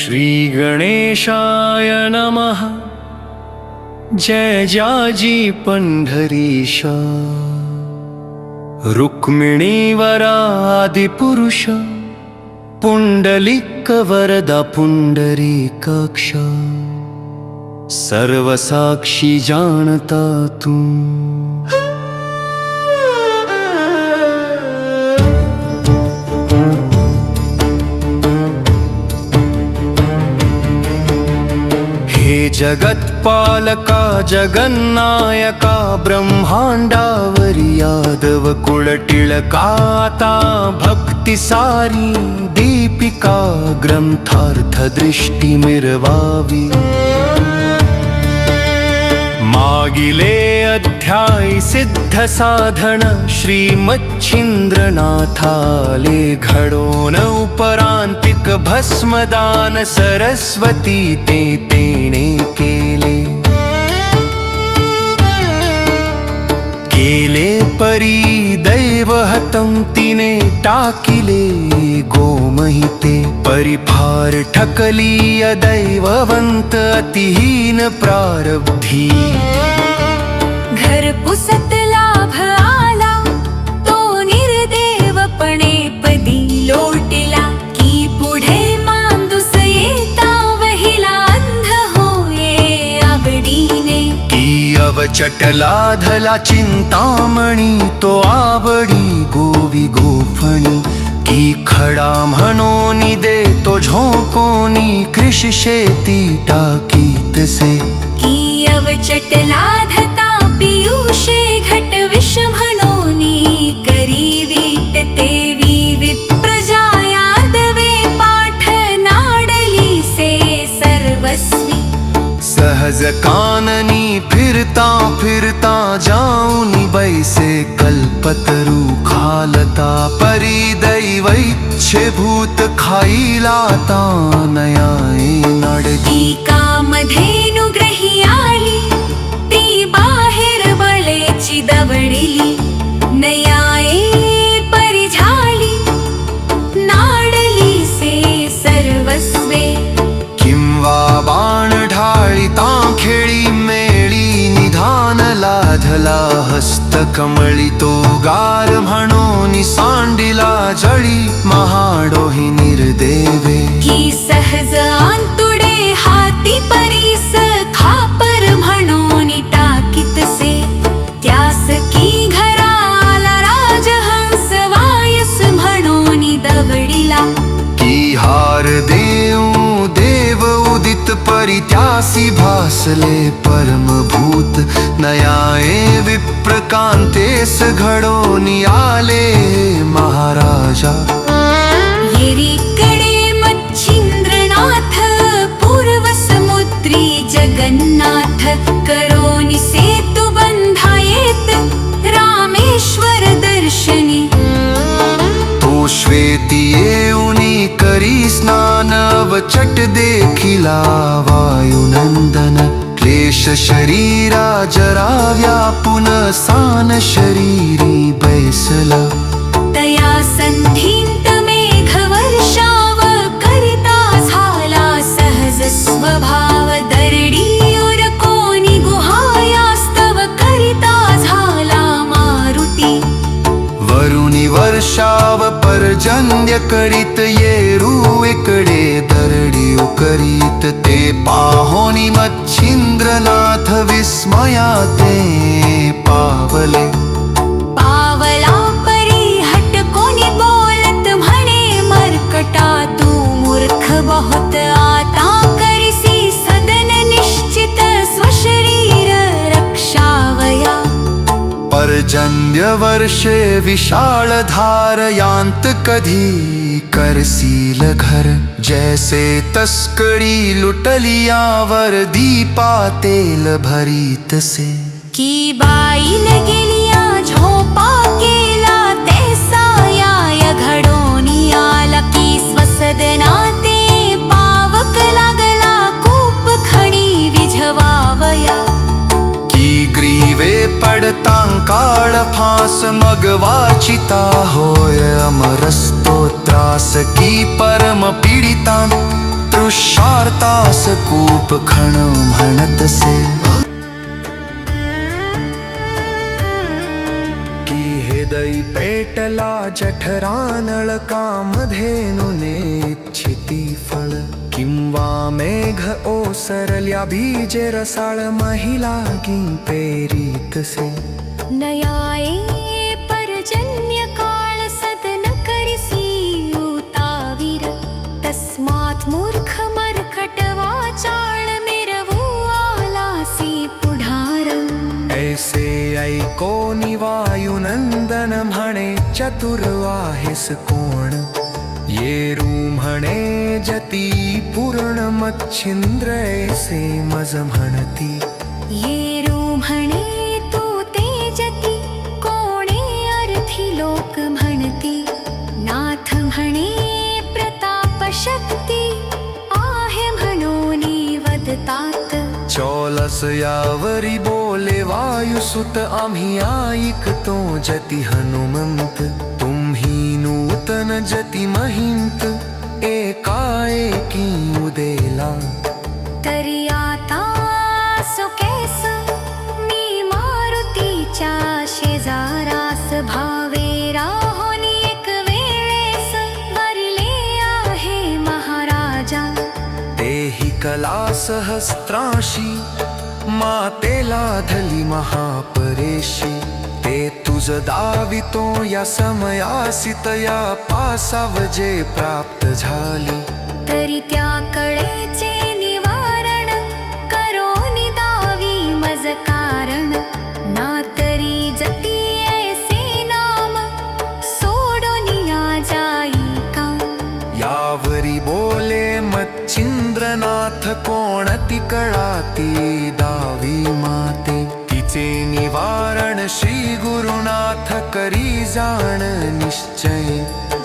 श्री गणेशाय नमः। जय जाजी पंढरीश, रुक्मिणीवरादिपुरुष, पुंडलिक वरदा पुंडरीकाक्ष, सर्वसाक्षी जानता तू। हे जगत्पालका जगन्नायका, ब्रह्मांडावरी यादव कुळटिळकाता, भक्तिसारी दीपिका ग्रंथार्थ दृष्टी मिरवावी। मागिले अध्याय सिद्ध साधन, श्रीमच्छिंद्रनाथाले घडोन उपरांतिक भस्मदान, सरस्वती ते तेने केले परी दैवहतं तिने टाकिले गोमहिते, परिफार ठकली अदैववंत अतिहीन प्रारब्धी। घर पुसत लाभ आला तो निर्देवपणे पदी लोटिला, की पुढे मांदुस येता वहिला अंध होये आवडीने। की अवचट लाधला चिंतामणी, तो आवडी गोवी गोफणी, की खडा म्हणोनी दे तो झोंकोनी, कृषी शेती टाकीतसे। की अवचट लाधता पियुषे घट विष म्हणोनी, करी वीट ते विप्रजा यादवे, पाठ नाडली से सर्वस्वी। सहज काननी फिरता फिरता जाऊनी, बैसे कल्पतरू खालता, परी दैवैच्छे भूत खाईला नयाये नाडगी। ती कामधेनु ग्रही आली, ती बाहेर बळेची दवडिली, नयाये परिझाली नाडली से सर्वस्वे। किंवा बाण ढाळीता खेळी मेळी, निधान लाधला हस्तकमळी, तो गार म्हणून सांडिला जळी, महाडोही निर्देवे। की सहज अंतुडे हाती परीस, खापर म्हणून टाकीतसे, त्यास की घराला राजहंस वायस म्हणून दवडिला। की हार देऊ देव उदित परी, त्यासी भासले परमभूत, नयाये विप्रकांतेस घडोनी आले महाराजा। येरीकडे मच्छिंद्रनाथ, पूर्व समुद्री जगन्नाथ, करोनी सेतु बंधायेत रामेश्वर दर्शनी। तो श्वेती येऊनी करी स्नान, अवचट देखिला वायुनंदन, क्लेश शरीरा जरा व्यापुन, सान शरीरी बैसला। तया संधींत मेघ वर्षाव, करिता झाला सहज स्वभाव, दरडी उरकोनी गुहायास्तव, करिता झाला मारुती। वरुणी वर्षाव पर्जन्य करीत, येरू इकडे दरडी करीत, ते पाहोनी मच्छिंद्रनाथ विस्मयाते पावले। पावला परी हटकोनी बोलत म्हणे, मरकटा तू मूर्ख बहुत, आता करिसी सदन निश्चित, स्वशरीर रक्षावया। पर्जन्य वर्षे विशाल धार, यांत कधी करसील घर, जैसे तस्करी लुटलियावर, दीपा तेल भरीत से। की बाईन गेलिया झोपा केला, तैसा याय घडोनी आला, की स्वसदनाते पावक लागला, कूप खणी विझवावया। की ग्रीवे पडता काळ फास, मग वाचिता होय अमरस्तो त्रास, की परम पीडिता तृषार्तास कूप खण म्हणतसे की हे दई पेटला जठरानळ कामधेनुने इच्छिती फळ किंवा मेघ ओसरल्या बीजे रसाळ महिला पेरीतसे नयाये पर्जन्य काळ सदन करिसी उतावीर तस्मात् मूर्ख मर्कट वाचाळ मिरवू आलासी पुढारं ऐसे ऐकोनी वायुनंदन म्हणे चतुर आहेस कोण येरू म्हणे जती पूर्ण मच्छिंद्र ऐसे मज म्हणती येरू म्हणे तू तेजती कोणे अर्थी लोक म्हणती नाथ म्हणे प्रताप शक्ती आहे म्हणून वदतात चौलस यावरी बोले वायुसुत आम्ही ऐकतो जती हनुमंत तुम्ही नूतन जती महिंत एकाएकी उदेला तरी आता सुकेस मी मारुतीच्या शेजारास भावे राहोनी एक वेळेस वरिले आहे महाराजा तेही कला सहस्त्रांशी मातेला धली महापरेशी ते तुझ दावितो या समयासित या पासावजे प्राप्त झाली तरी त्या कळेचे निवारण करोनी दावी मज कारण ना तरी जती ऐसे नाम सोडोनिया जाई का यावरी बोले मच्छिंद्रनाथ कोणती कळाती दावी माते तिचे निवारण श्री गुरुनाथ करी जाण निश्चय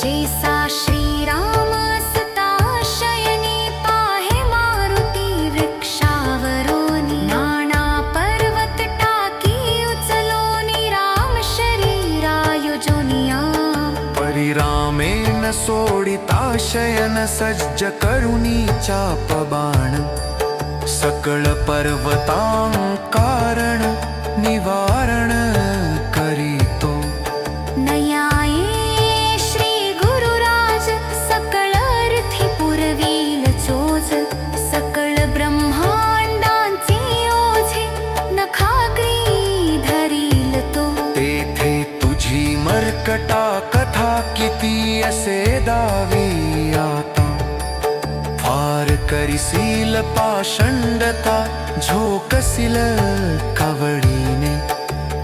जैसा श्रीराम सता शयनी पाहे मारुती वृक्षावरोनी नाना पर्वत टाकी उचलोनी राम शरीरायुजोनिया परिरामेन सोडिता शयन सज्ज करुणी चाप बाण सकळ पर्वतां कारण निवारण करीतो नयाये श्री गुरुराज सकळ अर्थी पुरवील चोज सकळ ब्रह्मांडांची ओझे नखाग्री धरील तो तेथे तुझी मर्कटा कथा किती असे दावी आता फार करिसील पाषंडता झोकसील कवडीने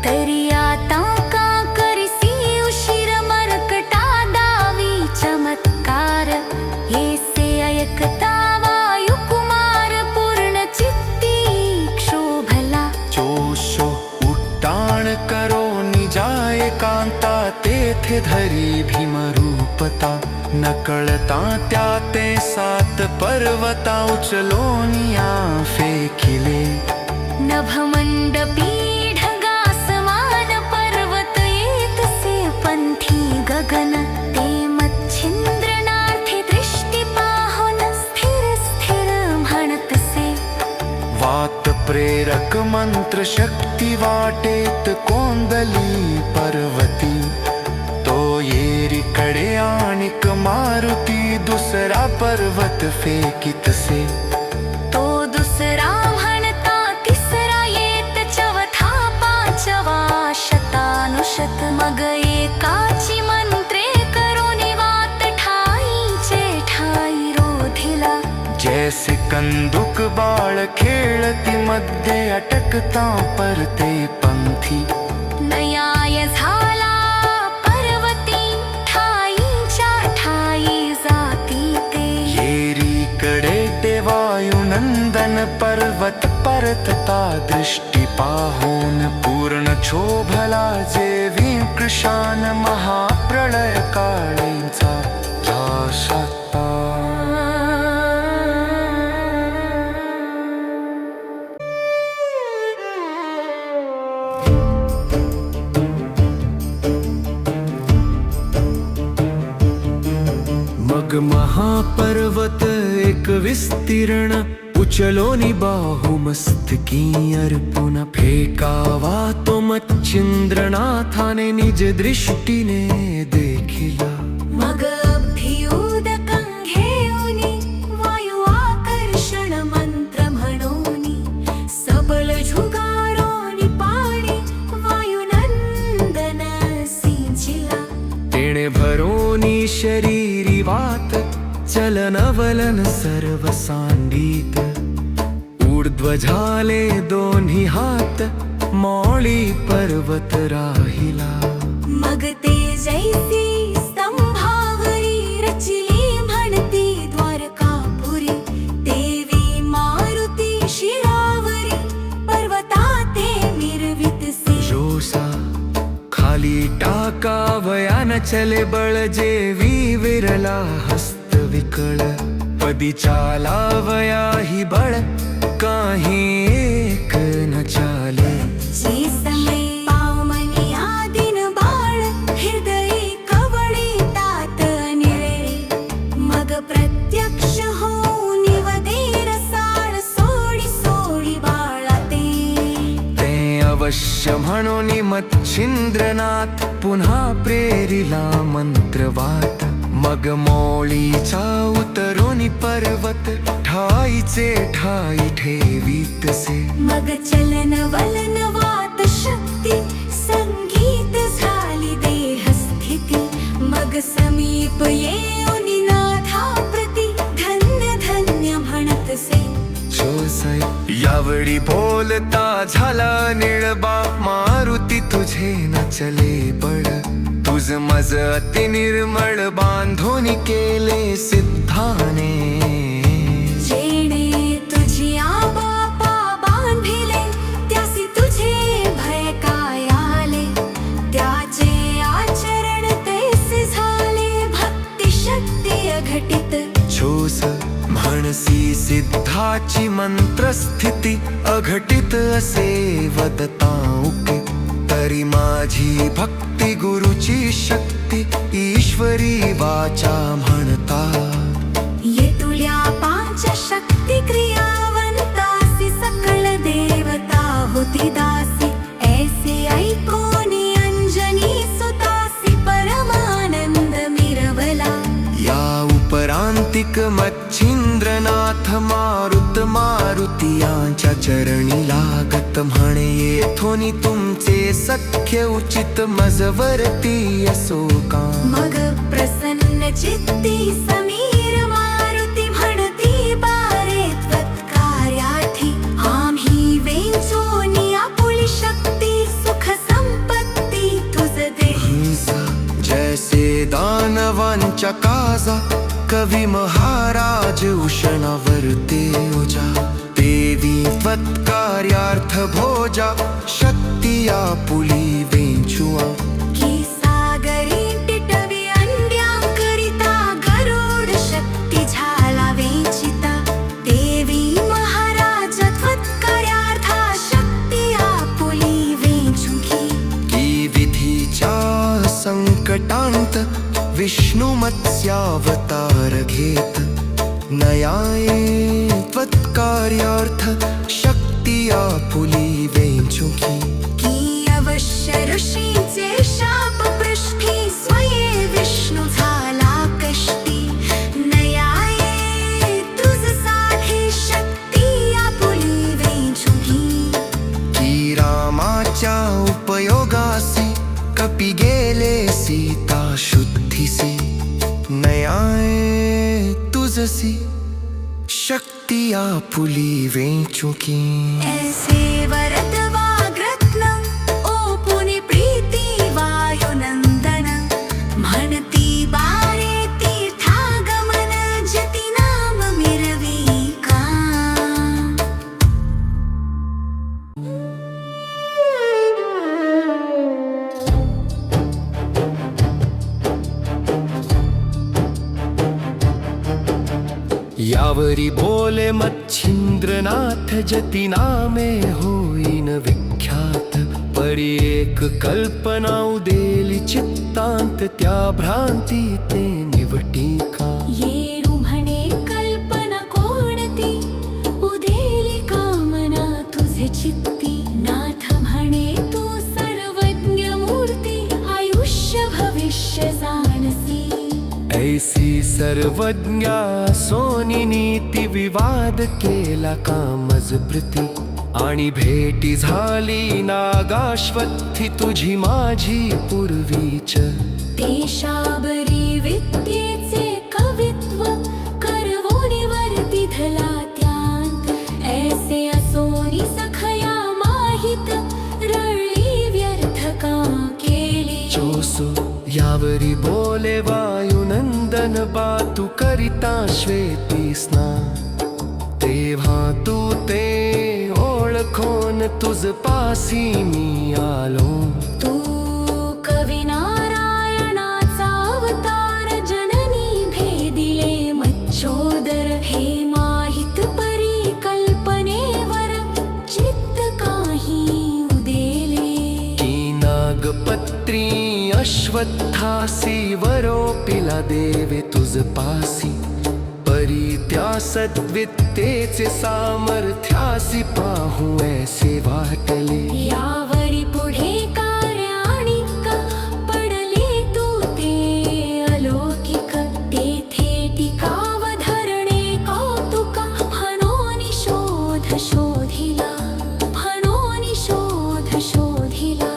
तरी आता का करिसी उशीर मरकटा दावी चमत्कार येसे ऐकता वायू कुमार पूर्ण चित्ती क्षोभला जोशो उड्डाण करो निजाय कांता तेथे धरी भीमरूपता नकळता त्या ते 7 पर्वता उचलोनिया फेकिले नभमंडपी ढगासमान पर्वत येतसे पंथी गगन ते मच्छिंद्रनाथे दृष्टी पाहून स्थिर स्थिर म्हणतसे वात प्रेरक मंत्र शक्ती वाटेत कोंदली पर्वती तो येरीकडे आणिक मारुती दुसरा पर्वत फेकितसे तो दुसरा म्हणता तिसरा येत चवथा पाचवा शतानुशत मग एकाची मंत्रे करोनी वात ठाईचे ठाई रोधिला जैसे कंदुक बाळ खेळती मध्ये अटकता परते पंथी नयाय झाला पर्वती ठाईच्या ठाई जाती ते येरीकडे ते वायुनंदन पर्वत परतता दृष्टी पाहून पूर्ण क्षोभला जे विकृशान महाप्रलय काळींचा राशता मग महापर्वत एक अधिक विस्तीर्ण उचलोनी बाहू मस्तकी अर्पुन फेकावा तो मच्छिंद्रनाथाने निज दृष्टीने देखिला मग अभ्युदकं घेऊनी वायू आकर्षण मंत्र म्हणूनी सबल झुगारोनी पाणी वायुनंदन सिंचिला तेणे भरोनी शरीरी वात चलन वलन सर्व सांडित ऊर्ध्व झाले दोन्ही हात मौळी पर्वत राहिला मग ते जैसी स्तंभावरी रचिली म्हणती द्वारकापुरी देवी मारुती शिरावरी पर्वताते मिरवितसे जोसा खाली टाकावयान चले बळ जेवी विरला हस्त विकळ पदी चालावया ही बळ काही एक न चाले जे समय पावमनी आदिन बाळ हृदयी कवळी तात निरे मग प्रत्यक्ष होऊन वदे रसाळ सोडी सोडी बाळा ते अवश्य म्हणून मच्छिंद्रनाथ पुन्हा प्रेरिला मंत्रवात मग मौळीचा उतरोनी पर्वत ठाईचे ठाई ठेवीतसे मग चलन वलन वात शक्ती संगीत झाली देह स्थिती मग समीप येऊनी नाथा प्रती धन्य धन्य म्हणतसे जोसय यावेळी बोलता झाला निळबा मारुती तुझे न चले बळ तुझ मज अति निर्मळ बांधून केले सिद्धाने जेणे तुझी आबापा बांधिले त्यासी तुझे भय काय आले त्याचे आचरण तैसे झाले भक्ती शक्ती अघटित छोस म्हणसी सिद्धाची मंत्रस्थिती अघटित असे वदता उके तरी माझी भक्ती गुरुची शक्ती ईश्वरी वाचा म्हणता येतुल्या पांच शक्ती क्रियावंतासी सकळ देवता होती दासी ऐसे ऐकोनी अंजनी सुतासी परमानंद मिरवला या उपरांतिक मच्छिंद्रनाथ मारुती यांच्या चरणी लागत म्हणे येथोनी तुमचे सख्य उचित मजवरती असो का मग प्रसन्न चित्ती समीर मारुती म्हणती बारे त्वत्कार्यार्थी आम्ही वेंचोनी आपुली शक्ती सुख संपत्ती तुझ देही जैसे दानवांच्या काजा कवी महाराज उषणावरते ओजा देवी त्वत्कार्यार्थ भोजा शक्ती आपुली वेंचुआ की सागरी टिटवी अंड्यांकरिता गरुड शक्ती झाला वेंचिता देवी महाराज त्वत्कार्यार्था शक्ती आपुली वेंचुकी की विधीच्या संकटांत विष्णु मत्स्यावतार घेत नयाये त्वत्कार्यार्थ शक्ती आपुली वेंचुकी की अवश्य ऋषीचे शाप पृष्ठी स्वये विष्णू झाला कष्टी नयाये तुझ साठे शक्ती आपुली वेंचुकी की रामाच्या उपयोगासी कपी गेले सीता शुद्धीसी नयाये तुझसी शक्ती आपुली वेंचुकी ऐसे वरद वाग्रत्न ओपुनी प्रीती वायुनंदन म्हणती बारे तीर्थागमन जती नाम मिरवी का यावरी बोले मच्छिंद्रनाथ जती नामे होईन विख्यात परी एक कल्पना उदेली चित्तांत त्या भ्रांती ते निवटी का येरू म्हणे कल्पना को सर्वज्ञा सोनी नीती विवाद केला कामजप्रीती आणि भेटी झाली नागाश्वत्थी तुझी माझी पूर्वीच देशाबरी विद्येचे कवित्व करवोनीवर दिधला त्यांत ऐसे असोनी सखया माहित रळली व्यर्थ का केली चोसो यावरी बोले वायुनंदन बातू करिता श्वेती स्नान तेव्हा तू ते ओळखोन तुझ पासी मी आलो तू कवी नारायणाचा अवतार जननी भेदिले मच्छोदर हे माहित परिकल्पनेवर चित्त काही उदेले की नागपत्री अश्वत्थासी वरोपिला देवे तुझ पासी परी त्या सद्विद्येचे सामर्थ्यासी पाहू ऐसे वाटले यावरी पुढे कार्याणिक पडले तू ते अलौकिक तेथे टिकाव धरणे कौतुक म्हणून शोध शोधिला म्हणून शोध शोधिला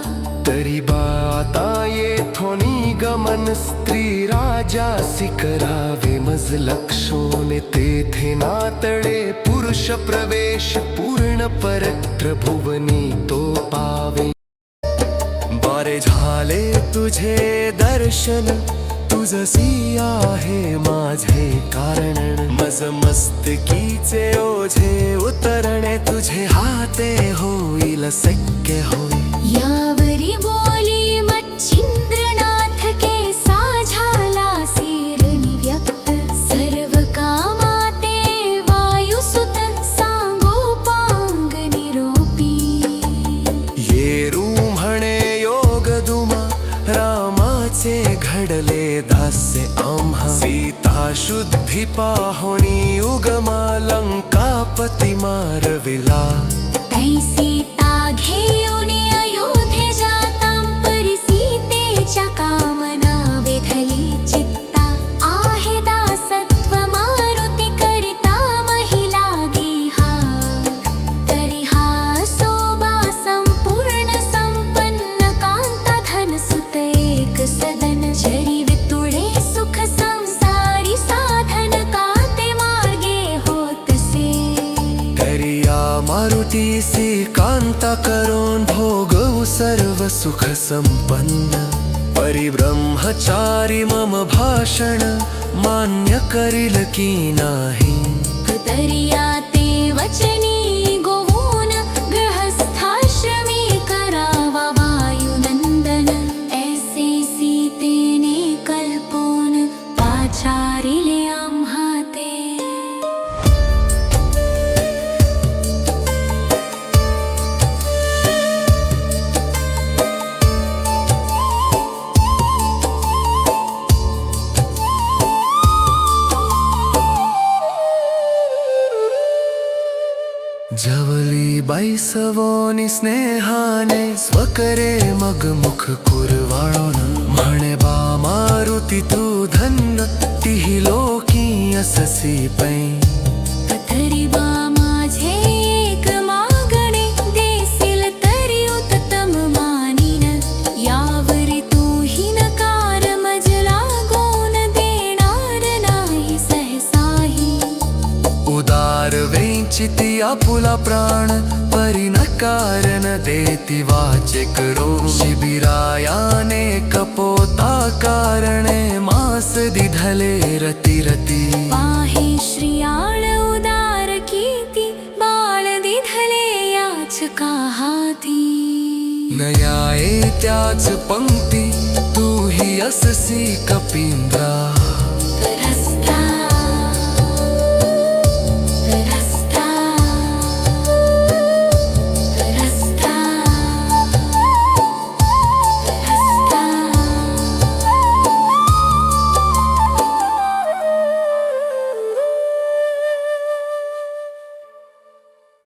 तरी बाता येथोनी गमन स्त्री राजासी करावे मज लक्षोने तेथे नातळे पुरुष प्रवेश पूर्ण परत्र भुवनी तो पावे बारे झाले तुझे दर्शन तुझसी आहे माझे कारण मज मस्तकीचे ओझे उतरणे तुझे हाते होईल शक्य होईल यावरी बोली मच्छिंद्रनाथ के साझाला सिरणी व्यक्त सर्व कामाते वायुसुत सांगोपांग निरोपी येरू म्हणे योग दुमा रामाचे घडले दास्य आम्हा सीता शुद्धी पाहुणी उगमा लंकापती मारविला तै सीता घेऊन अयोध्ये जातां परी सीतेच्या कामना वेधली चित्ता आहे दासत्व मारुती करिता महिला गेहा तरी हा शोभा संपूर्ण संपन्न कांता धन सुत एक सदन जरी वितुळे सुख संसारी साधन काते मार्गे होतसे तरी या मारुतीसी कांता करून भोगवू सर्व सुख संपन्न परिब्रह्मचारी मम भाषण मान्य करील की नाही तरिया ते वचनी गोवून गृहस्थाश्रमी करावा वायुनंदन ऐसे सीतेने कल्पोन पाचारिले आम्हा ते जवली बैसवोनी स्नेहाने स्वकरे मग मुख कुरवाळोन म्हणे बा मारुती तू धन्य तिही लोकी अससी पै तरी बा माझे एक मागणे देसील तरी उत्तम मानिन यावरी तू ही नकार मज लागून देणार नाही सहसाही उदार वेचिती आपुला प्राण परी न कारण देती वाचे करो शिबिरायाने कपोता कारणे मास दिधले रती रती पाहे श्रियाळ उदार कीती बाळ दिधले याच का हाती नयाये त्याच पंक्ती तू ही अससी कपिंद्रा